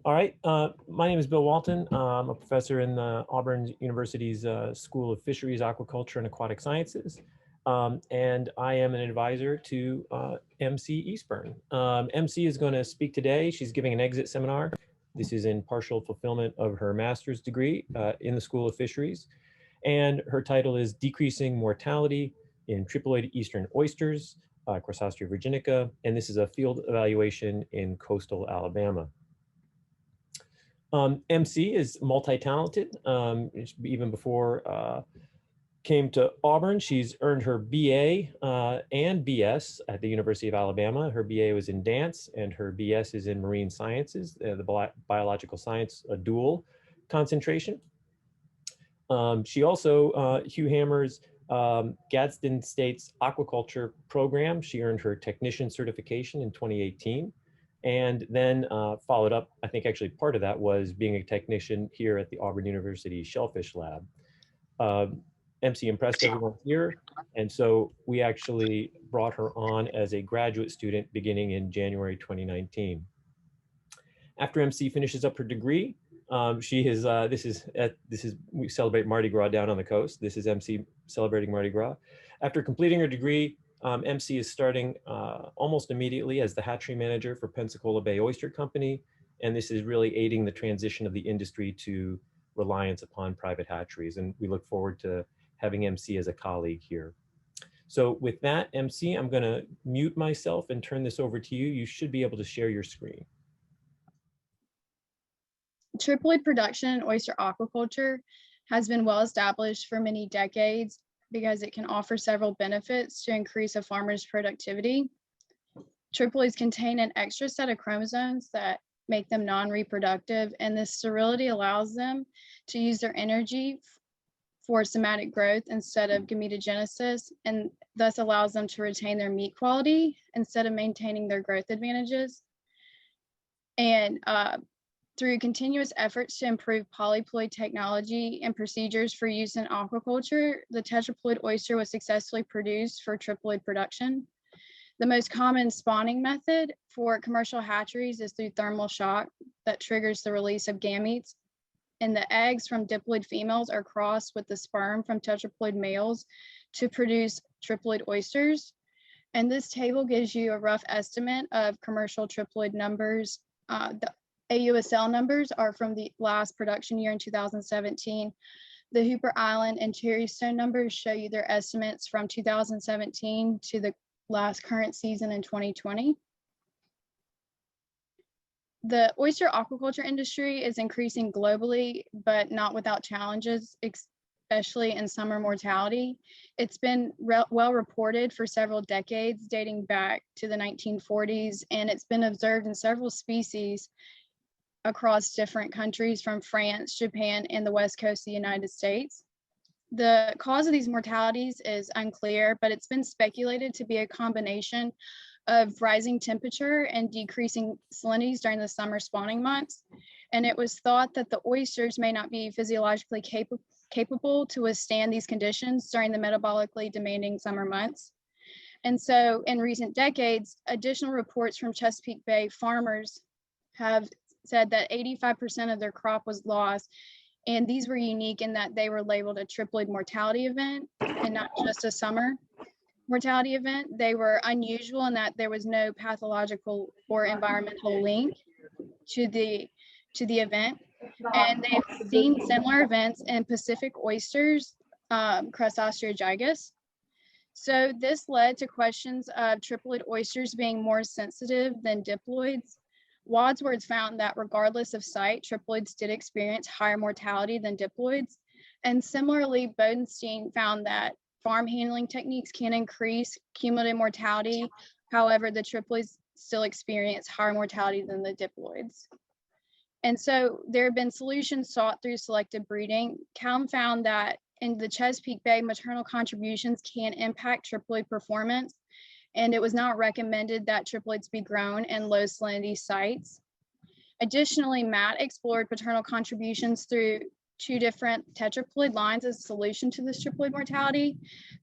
All right, my name is Bill Walton. I'm a professor in the Auburn University's School of Fisheries, Aquaculture, and Aquatic Sciences. And I am an advisor to MC Eastburn. MC is going to speak today. She's giving an exit seminar. This is in partial fulfillment of her master's degree in the School of Fisheries. And her title is Decreasing Mortality in Triploid Eastern Oysters, Crassostrea virginica. And this is a field evaluation in coastal Alabama. MC is multi-talented. Even before came to Auburn, she's earned her BA and BS at the University of Alabama. Her BA was in dance and her BS is in marine sciences, the biological science, a dual concentration. She also, Hugh Hammer's Gadsden State's aquaculture program. She earned her technician certification in 2018. And then followed up, I think actually part of that was being a technician here at the Auburn University Shellfish Lab. MC impressed everyone here, and so we actually brought her on as a graduate student beginning in January 2019. After MC finishes up her degree, she is, we celebrate Mardi Gras down on the coast. This is MC celebrating Mardi Gras. After completing her degree, MC is starting almost immediately as the hatchery manager for Pensacola Bay Oyster Company. And this is really aiding the transition of the industry to reliance upon private hatcheries. And we look forward to having MC as a colleague here. So with that, MC, I'm gonna mute myself and turn this over to you. You should be able to share your screen. Triploid production in oyster aquaculture has been well established for many decades because it can offer several benefits to increase a farmer's productivity. Triploids contain an extra set of chromosomes that make them non-reproductive, and this sterility allows them to use their energy for somatic growth instead of gametogenesis, and thus allows them to retain their meat quality instead of maintaining their growth advantages. And through continuous efforts to improve polyploid technology and procedures for use in aquaculture, the tetraploid oyster was successfully produced for triploid production. The most common spawning method for commercial hatcheries is through thermal shock that triggers the release of gametes. And the eggs from diploid females are crossed with the sperm from tetraploid males to produce triploid oysters. And this table gives you a rough estimate of commercial triploid numbers. The AUSL numbers are from the last production year in 2017. The Hooper Island and Cherrystone numbers show you their estimates from 2017 to the last current season in 2020. The oyster aquaculture industry is increasing globally, but not without challenges, especially in summer mortality. It's been well reported for several decades, dating back to the 1940s, and it's been observed in several species across different countries from France, Japan, and the West Coast of the United States. The cause of these mortalities is unclear, but it's been speculated to be a combination of rising temperature and decreasing salinities during the summer spawning months. And it was thought that the oysters may not be physiologically capable to withstand these conditions during the metabolically demanding summer months. And so in recent decades, additional reports from Chesapeake Bay farmers have said that 85% of their crop was lost. And these were unique in that they were labeled a triploid mortality event and not just a summer mortality event. They were unusual in that there was no pathological or environmental link to the event. And they've seen similar events in Pacific oysters, Crassostrea gigas. So this led to questions of triploid oysters being more sensitive than diploids. Wadsworth found that regardless of site, triploids did experience higher mortality than diploids. And similarly, Bodenstein found that farm handling techniques can increase cumulative mortality. However, the triploids still experience higher mortality than the diploids. And so there have been solutions sought through selective breeding. Calum found that in the Chesapeake Bay, maternal contributions can impact triploid performance, and it was not recommended that triploids be grown in low salinity sites. Additionally, Matt explored paternal contributions through 2 different tetraploid lines as a solution to this triploid mortality,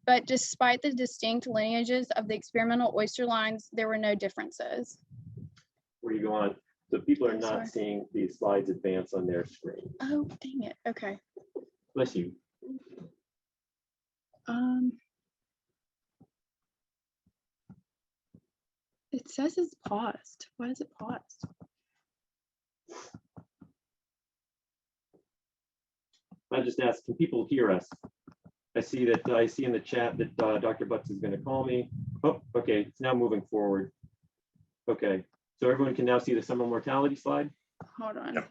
but despite the distinct lineages of the experimental oyster lines, there were no differences. Before you go on, So people are I'm not sorry. seeing these slides advance on their screen. Oh, dang it. Okay. Bless you. It says it's paused. Why is it paused? I just asked, can people hear us? I see in the chat that Dr. Butts is going to call me. Oh, okay, it's now moving forward. Okay, so everyone can now see the summer mortality slide. Hold on.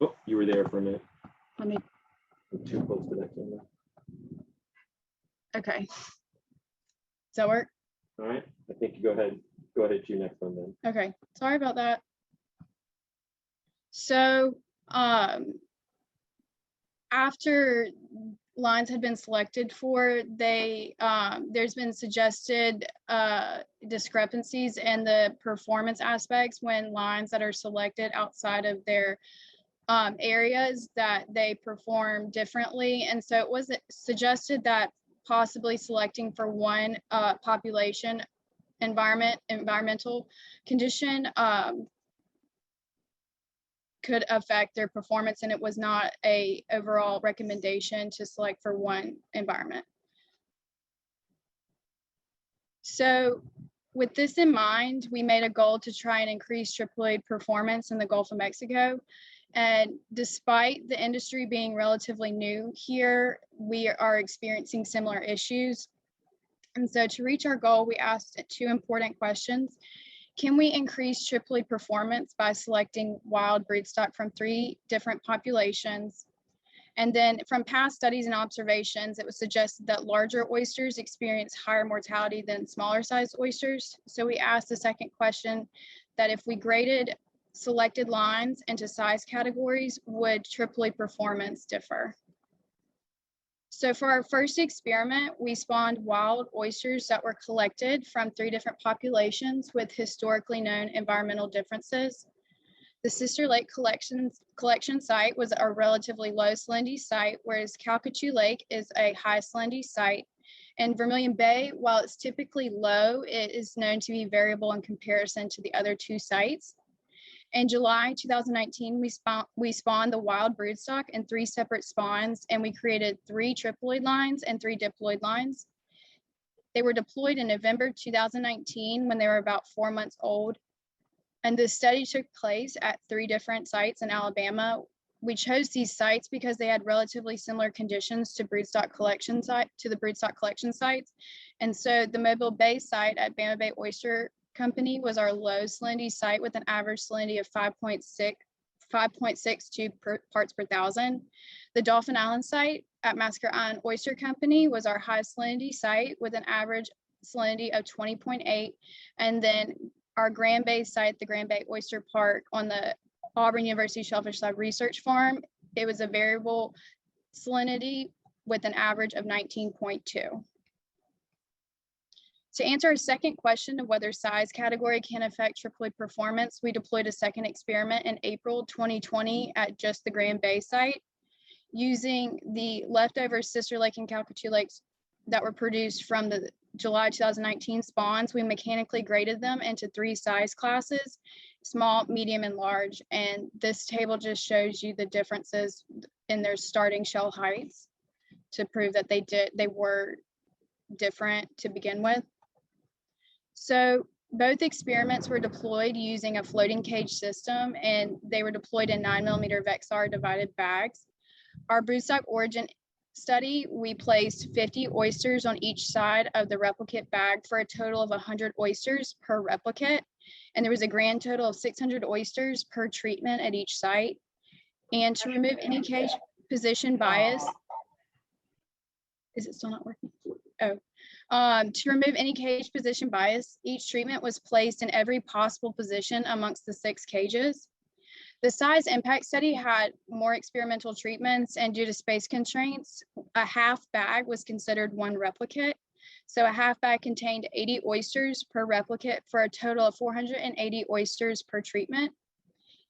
Oh, you were there for a minute. Let me. I'm too close to that camera. Okay. Does that work? All right, I think you go ahead to your next one then. Okay. Sorry about that. So after lines had been selected for, there's been suggested discrepancies in the performance aspects when lines that are selected outside of their areas that they perform differently. And so it was suggested that possibly selecting for one population environmental condition could affect their performance, and it was not a overall recommendation to select for one environment. So with this in mind, we made a goal to try and increase triploid performance in the Gulf of Mexico. And despite the industry being relatively new here, we are experiencing similar issues. And so to reach our goal, we asked two important questions. Can we increase triploid performance by selecting wild broodstock from 3 different populations? And then from past studies and observations, it was suggested that larger oysters experience higher mortality than smaller sized oysters. So we asked the second question, that if we graded selected lines into size categories, would triploid performance differ? So for our first experiment, we spawned wild oysters that were collected from 3 different populations with historically known environmental differences. The Sister Lake collection site was a relatively low salinity site, whereas Calcasieu Lake is a high salinity site. And Vermilion Bay, while it's typically low, it is known to be variable in comparison to the other 2 sites. In July 2019, we spawned the wild broodstock in 3 separate spawns, and we created 3 triploid lines and 3 diploid lines. They were deployed in November 2019 when they were about 4 months old. And this study took place at 3 different sites in Alabama. We chose these sites because they had relatively similar conditions to the broodstock collection sites. And so the Mobile Bay site at Bama Bay Oyster Company was our low salinity site with an average salinity of 5.62 parts per thousand. The Dolphin Island site at Massacre Island Oyster Company was our high salinity site with an average salinity of 20.8. And then our Grand Bay site, the Grand Bay Oyster Park on the Auburn University Shellfish Lab Research Farm, it was a variable salinity with an average of 19.2. To answer our second question of whether size category can affect triploid performance, we deployed a second experiment in April 2020 at just the Grand Bay site. Using the leftover Sister Lake and Calcasieu Lakes that were produced from the July 2019 spawns, we mechanically graded them into 3 size classes, small, medium, and large. And this table just shows you the differences in their starting shell heights to prove that they were different to begin with. So both experiments were deployed using a floating cage system, and they were deployed in 9mm Vexar divided bags. Our broodstock origin study, we placed 50 oysters on each side of the replicate bag for a total of 100 oysters per replicate. And there was a grand total of 600 oysters per treatment at each site. And to remove any cage position bias, is it still not working? Oh. To remove any cage position bias, each treatment was placed in every possible position amongst the 6 cages. The size impact study had more experimental treatments, and due to space constraints, a half bag was considered 1 replicate. So a half bag contained 80 oysters per replicate for a total of 480 oysters per treatment.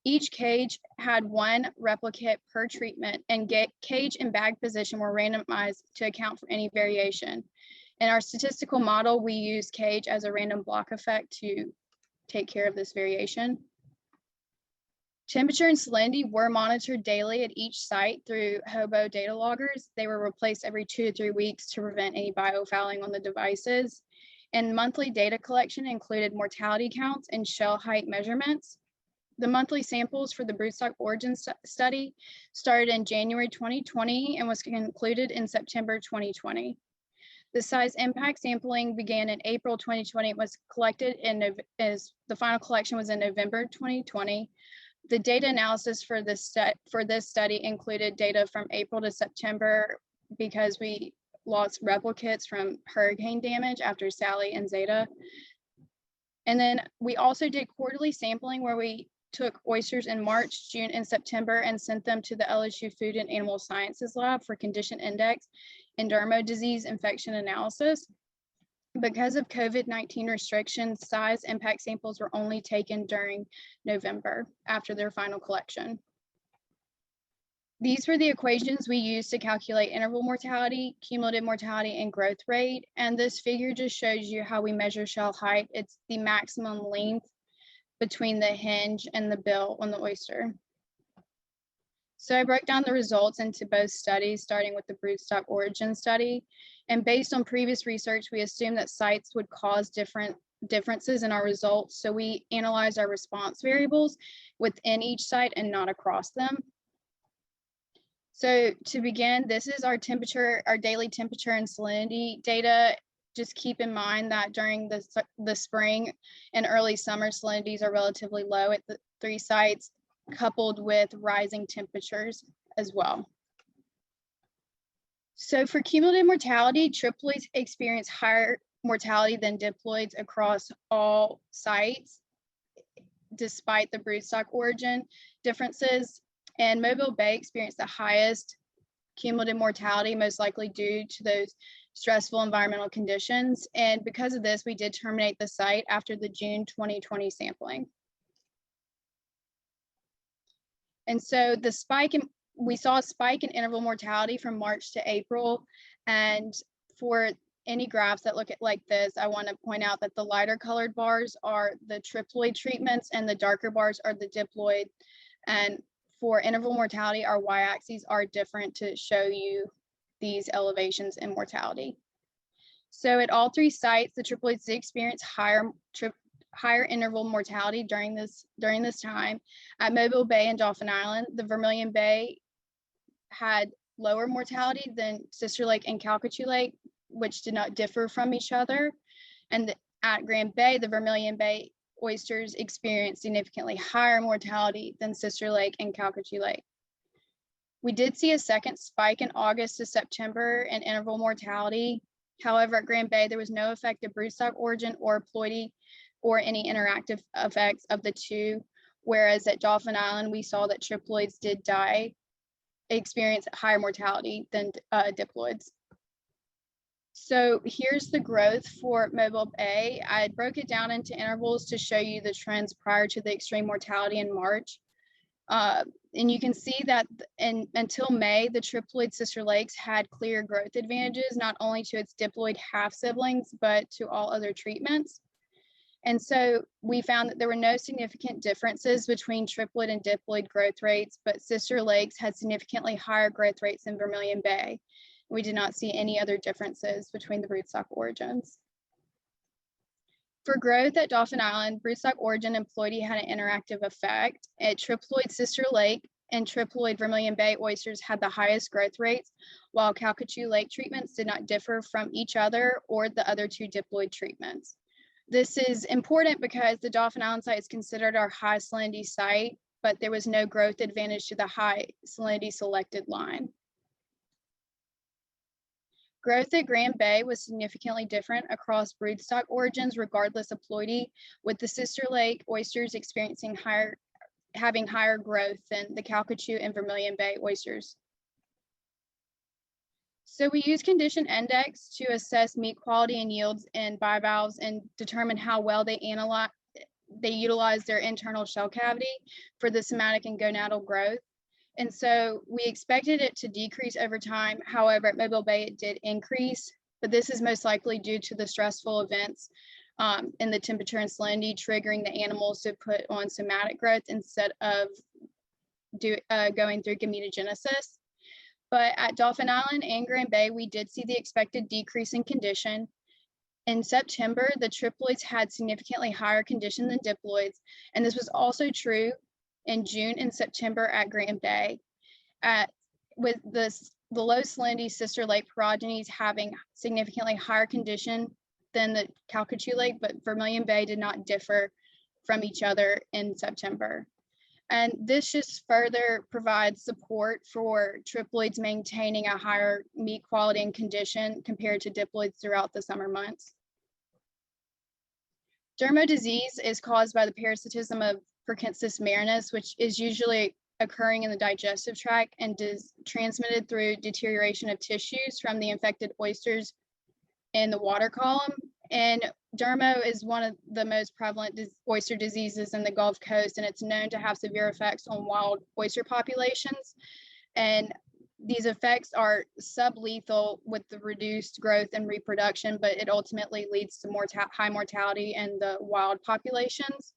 Each cage had 1 replicate per treatment, and cage and bag position were randomized to account for any variation. In our statistical model, we use cage as a random block effect to take care of this variation. Temperature and salinity were monitored daily at each site through HOBO data loggers. They were replaced every 2 to 3 weeks to prevent any biofouling on the devices. And monthly data collection included mortality counts and shell height measurements. The monthly samples for the broodstock origin study started in January 2020 and was concluded in September 2020. The size impact sampling began in April 2020. It was collected as the final collection was in November 2020. The data analysis for this study included data from April to September because we lost replicates from hurricane damage after Sally and Zeta. And then we also did quarterly sampling where we took oysters in March, June, and September and sent them to the LSU Food and Animal Sciences Lab for condition index and dermo disease infection analysis. Because of COVID-19 restrictions, size impact samples were only taken during November after their final collection. These were the equations we used to calculate interval mortality, cumulative mortality, and growth rate. And this figure just shows you how we measure shell height. It's the maximum length between the hinge and the bill on the oyster. So I broke down the results into both studies, starting with the broodstock origin study. And based on previous research, we assumed that sites would cause differences in our results. So we analyzed our response variables within each site and not across them. So to begin, this is our temperature, our daily temperature and salinity data. Just keep in mind that during the spring and early summer, salinities are relatively low at the 3 sites, coupled with rising temperatures as well. So for cumulative mortality, triploids experience higher mortality than diploids across all sites, despite the broodstock origin differences. And Mobile Bay experienced the highest cumulative mortality, most likely due to those stressful environmental conditions. And because of this, we did terminate the site after the June 2020 sampling. And so we saw a spike in interval mortality from March to April. And for any graphs that look at like this, I want to point out that the lighter colored bars are the triploid treatments and the darker bars are the diploid. And for interval mortality, our y-axes are different to show you these elevations in mortality. So at all 3 sites, the triploids did experience higher interval mortality during this time. At Mobile Bay and Dauphin Island, the Vermilion Bay had lower mortality than Sister Lake and Calcasieu Lake, which did not differ from each other. And at Grand Bay, the Vermilion Bay oysters experienced significantly higher mortality than Sister Lake and Calcasieu Lake. We did see a second spike in August to September in interval mortality. However, at Grand Bay, there was no effect of broodstock origin or ploidy or any interactive effects of the 2, whereas at Dauphin Island, we saw that triploids did experience higher mortality than diploids. So here's the growth for Mobile Bay. I broke it down into intervals to show you the trends prior to the extreme mortality in March. And you can see that until May, the triploid sister lakes had clear growth advantages, not only to its diploid half siblings, but to all other treatments. And so we found that there were no significant differences between triploid and diploid growth rates, but sister lakes had significantly higher growth rates than Vermilion Bay. We did not see any other differences between the broodstock origins. For growth at Dauphin Island, broodstock origin and ploidy had an interactive effect. At triploid Sister Lake and triploid Vermilion Bay oysters had the highest growth rates, while Calcasieu Lake treatments did not differ from each other or the other 2 diploid treatments. This is important because the Dauphin Island site is considered our high salinity site, but there was no growth advantage to the high salinity selected line. Growth at Grand Bay was significantly different across broodstock origins, regardless of ploidy, with the Sister Lake oysters experiencing having higher growth than the Calcasieu and Vermilion Bay oysters. So we use condition index to assess meat quality and yields in bivalves and determine how well they utilize their internal shell cavity for the somatic and gonadal growth. And so we expected it to decrease over time. However, at Mobile Bay, it did increase, but this is most likely due to the stressful events in the temperature and salinity triggering the animals to put on somatic growth instead of going through gametogenesis. But at Dauphin Island and Grand Bay, we did see the expected decrease in condition. In September, the triploids had significantly higher condition than diploids, and this was also true in June and September at Grand Bay. With the low salinity sister lake progenies having significantly higher condition than the Calcasieu Lake, but Vermilion Bay did not differ from each other in September. And this just further provides support for triploids maintaining a higher meat quality and condition compared to diploids throughout the summer months. Dermo disease is caused by the parasitism of Perkensis marinus, which is usually occurring in the digestive tract and is transmitted through deterioration of tissues from the infected oysters in the water column. And dermo is one of the most prevalent oyster diseases in the Gulf Coast, and it's known to have severe effects on wild oyster populations. And these effects are sublethal with the reduced growth and reproduction, but it ultimately leads to high mortality in the wild populations.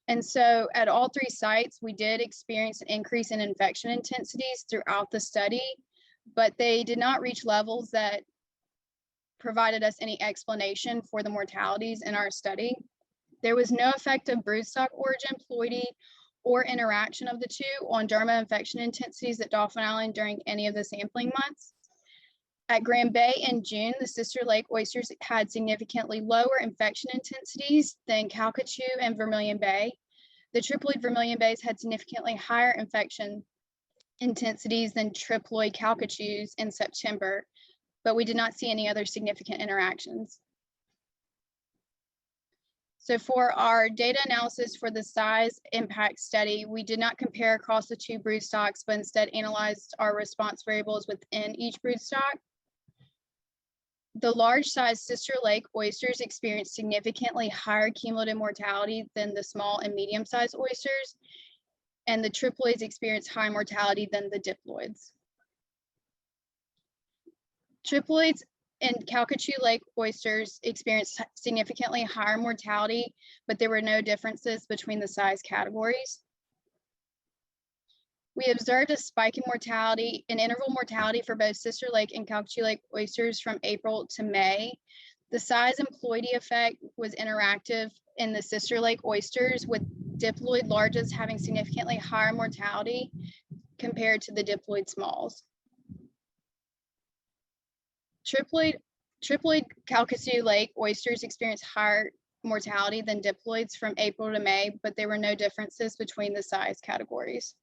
And so at all three sites, we did experience an increase in infection intensities throughout the study, but they did not reach levels that provided us any explanation for the mortalities in our study. There was no effect of broodstock origin, ploidy, or interaction of the two on derma infection intensities at Dauphin Island during any of the sampling months. At Grand Bay in June, the sister lake oysters had significantly lower infection intensities than Calcasieu and Vermilion Bay. The triploid Vermilion Bays had significantly higher infection intensities than triploid Calcasieux in September, but we did not see any other significant interactions. So for our data analysis for the size impact study, we did not compare across the two broodstocks, but instead analyzed our response variables within each broodstock. The large size sister lake oysters experienced significantly higher cumulative mortality than the small and medium sized oysters, and the triploids experienced high mortality than the diploids. Triploids and Calcasieu Lake oysters experienced significantly higher mortality, but there were no differences between the size categories. We observed a spike in mortality, an interval mortality for both Sister Lake and Calcasieu Lake oysters from April to May. The size and ploidy effect was interactive in the Sister Lake oysters, with diploid larges having significantly higher mortality compared to the diploid smalls. Triploid Calcasieu Lake oysters experienced higher mortality than diploids from April to May, but there were no differences between the size categories.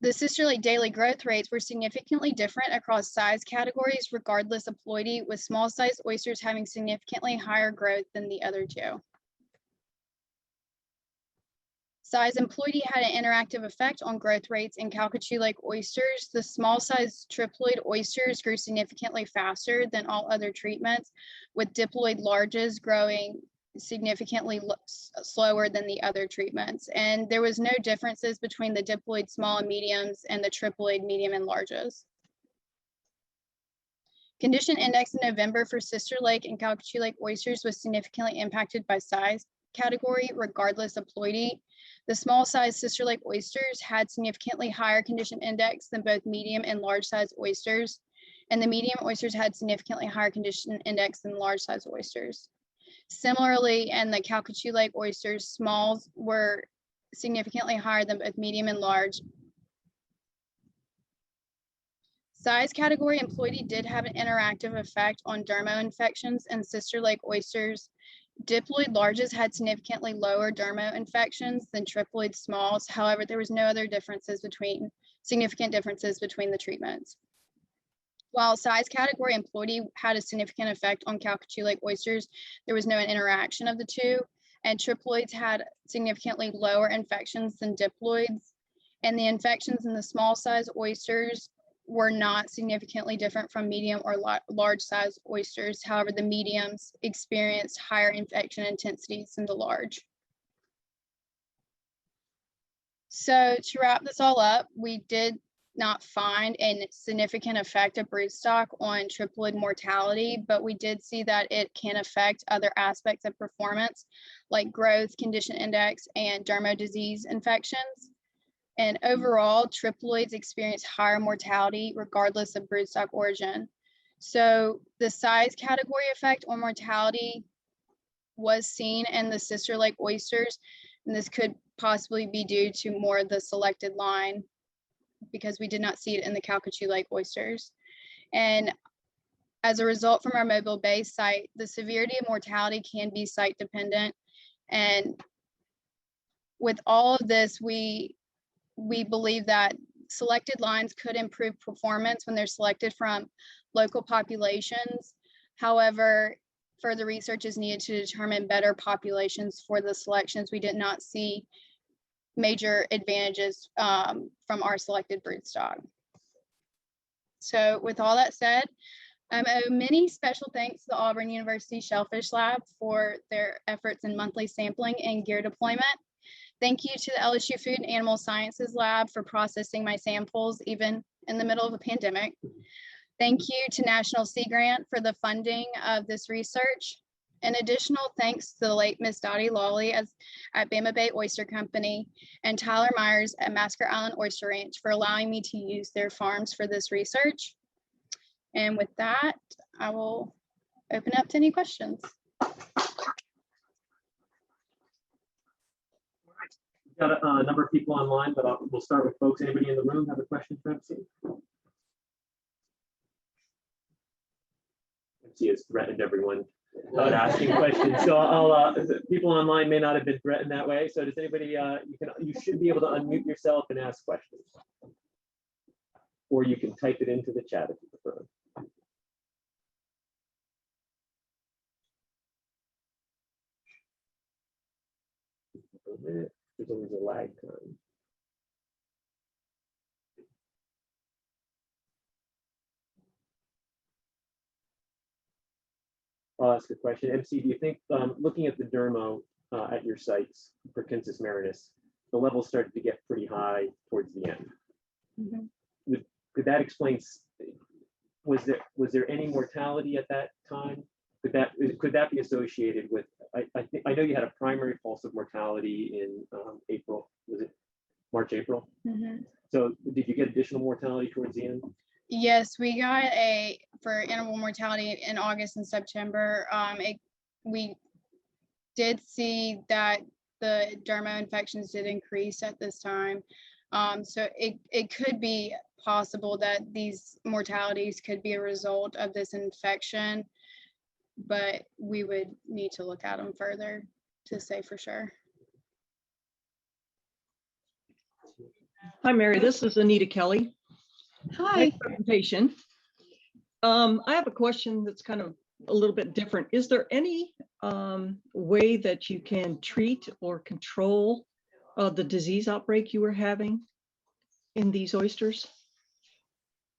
The sister lake daily growth rates were significantly different across size categories, regardless of ploidy, with small sized oysters having significantly higher growth than the other two. Size and ploidy had an interactive effect on growth rates in Calcasieu Lake oysters. The small sized triploid oysters grew significantly faster than all other treatments, with diploid larges growing significantly slower than the other treatments. And there was no differences between the diploid small and mediums and the triploid medium and larges. Condition index in November for Sister Lake and Calcasieu Lake oysters was significantly impacted by size category, regardless of ploidy. The small size Sister Lake oysters had significantly higher condition index than both medium and large size oysters, and the medium oysters had significantly higher condition index than large size oysters. Similarly, in the Calcasieu Lake oysters, smalls were significantly higher than both medium and large. Size category and ploidy did have an interactive effect on dermo infections in Sister Lake oysters. Diploid larges had significantly lower dermo infections than triploid smalls. However, there was no other significant differences between the treatments. While size category and ploidy had a significant effect on Calcasieu Lake oysters, there was no interaction of the two, and triploids had significantly lower infections than diploids, and the infections in the small size oysters were not significantly different from medium or large size oysters. However, the mediums experienced higher infection intensities than the large. So to wrap this all up, we did not find a significant effect of broodstock on triploid mortality, but we did see that it can affect other aspects of performance like growth, condition index, and dermo disease infections. And overall, triploids experience higher mortality regardless of broodstock origin. So the size category effect on mortality was seen in the sister lake oysters, and this could possibly be due to more of the selected line because we did not see it in the Calcasieu Lake oysters. And as a result from our Mobile Bay site, the severity of mortality can be site dependent. And with all of this, we believe that selected lines could improve performance when they're selected from local populations. However, further research is needed to determine better populations for the selections. We did not see major advantages from our selected broodstock. So with all that said, I owe many special thanks to the Auburn University Shellfish Lab for their efforts in monthly sampling and gear deployment. Thank you to the LSU Food and Animal Sciences Lab for processing my samples even in the middle of a pandemic. Thank you to National Sea Grant for the funding of this research. An additional thanks to the late Miss Dottie Lawley at Bama Bay Oyster Company and Tyler Myers at Masker Island Oyster Ranch for allowing me to use their farms for this research. And with that, I will open up to any questions. We've got a number of people online, but we'll start with folks. Anybody in the room have a question for MC? MC has threatened everyone about asking questions, so people online may not have been threatened that way. So does anybody? You should be able to unmute yourself and ask questions, or you can type it into the chat if you prefer. There's always a lag time. I'll ask a question. MC, do you think, looking at the dermo at your sites for Perkinsus marinus, the levels started to get pretty high towards the end? Mm-hmm. Could that explain, was there any mortality at that time? Could that be associated with, I know you had a primary pulse of mortality in April, was it March, April? Mm-hmm. So did you get additional mortality towards the end? Yes, we got for animal mortality in August and September. We did see that the dermo infections did increase at this time. So it could be possible that these mortalities could be a result of this infection, but we would need to look at them further to say for sure. Hi, Mary. This is Anita Kelly. Hi. Nice presentation. I have a question that's kind of a little bit different. Is there any way that you can treat or control the disease outbreak you were having in these oysters?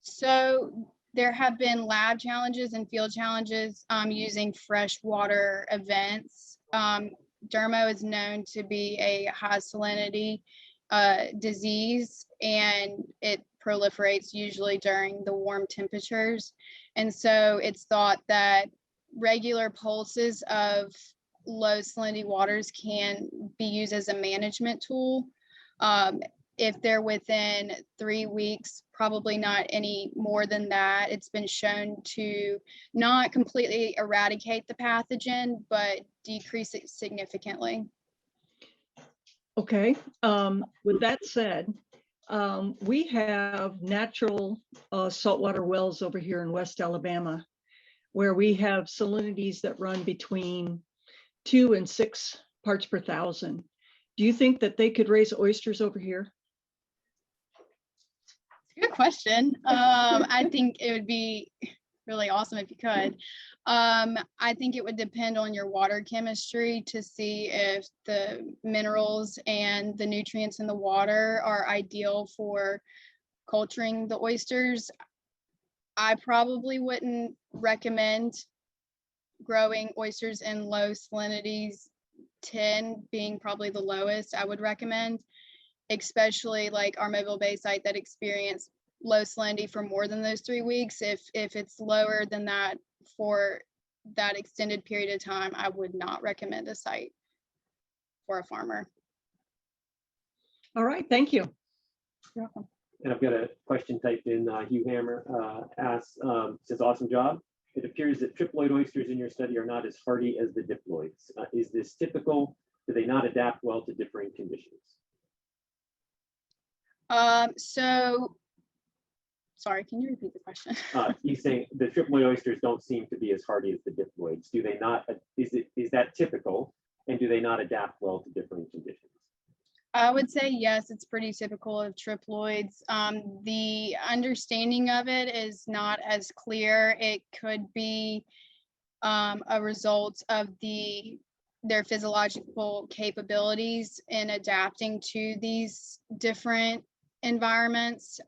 So there have been lab challenges and field challenges using freshwater events. Dermo is known to be a high salinity disease, and it proliferates usually during the warm temperatures. And so it's thought that regular pulses of low salinity waters can be used as a management tool. If they're within 3 weeks, probably not any more than that. It's been shown to not completely eradicate the pathogen, but decrease it significantly. Okay. With that said, we have natural saltwater wells over here in West Alabama, where we have salinities that run between 2 and 6 parts per thousand. Do you think that they could raise oysters over here? Good question. I think it would be really awesome if you could. I think it would depend on your water chemistry to see if the minerals and the nutrients in the water are ideal for culturing the oysters. I probably wouldn't recommend growing oysters in low salinities, 10 being probably the lowest I would recommend, especially like our Mobile Bay site that experienced low salinity for more than those 3 weeks. If it's lower than that for that extended period of time, I would not recommend a site for a farmer. All right, thank you. You're welcome. And I've got a question typed in. Hugh Hammer asks, says, awesome job. It appears that triploid oysters in your study are not as hardy as the diploids. Is this typical? Do they not adapt well to differing conditions? Sorry, can you repeat the question? He's saying the triploid oysters don't seem to be as hardy as the diploids. Do they not? Is that typical? And do they not adapt well to differing conditions? I would say yes, it's pretty typical of triploids. The understanding of it is not as clear. It could be a result of their physiological capabilities in adapting to these different environments.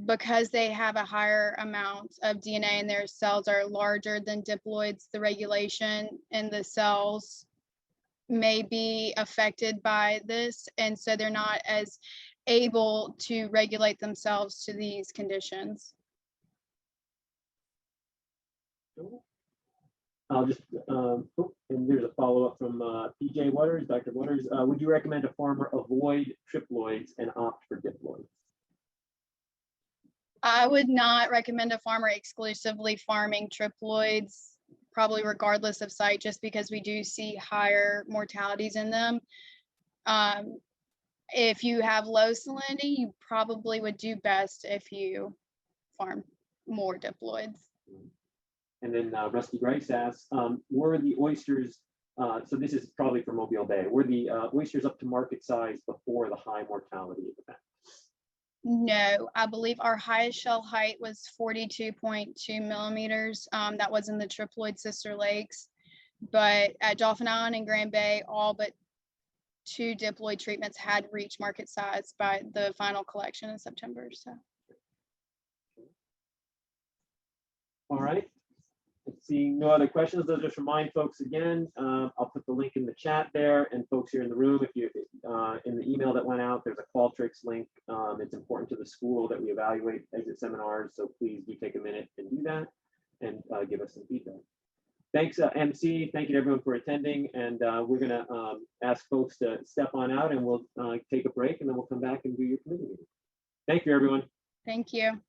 Because they have a higher amount of DNA and their cells are larger than diploids, the regulation in the cells may be affected by this, and so they're not as able to regulate themselves to these conditions. I'll just, and there's a follow-up from PJ Waters, Dr. Waters. Would you recommend a farmer avoid triploids and opt for diploids? I would not recommend a farmer exclusively farming triploids, probably regardless of site, just because we do see higher mortalities in them. If you have low salinity, you probably would do best if you farm more diploids. And then Rusty Grice asks, were the oysters, so this is probably for Mobile Bay, were the oysters up to market size before the high mortality event? No, I believe our highest shell height was 42.2 millimeters. That was in the Triploid sister lakes, but at Dolphin Island and Grand Bay, all but 2 diploid treatments had reached market size by the final collection in September. So, all right. Seeing no other questions, I'll just remind folks again, I'll put the link in the chat there, and folks here in the room, if you in the email that went out, there's a Qualtrics link. It's important to the school that we evaluate exit seminars, so please do take a minute and do that and give us some feedback. Thanks, MC. Thank you to everyone for attending, and we're going to ask folks to step on out, and we'll take a break, and then we'll come back and do your committee meeting. Thank you, everyone. thank you.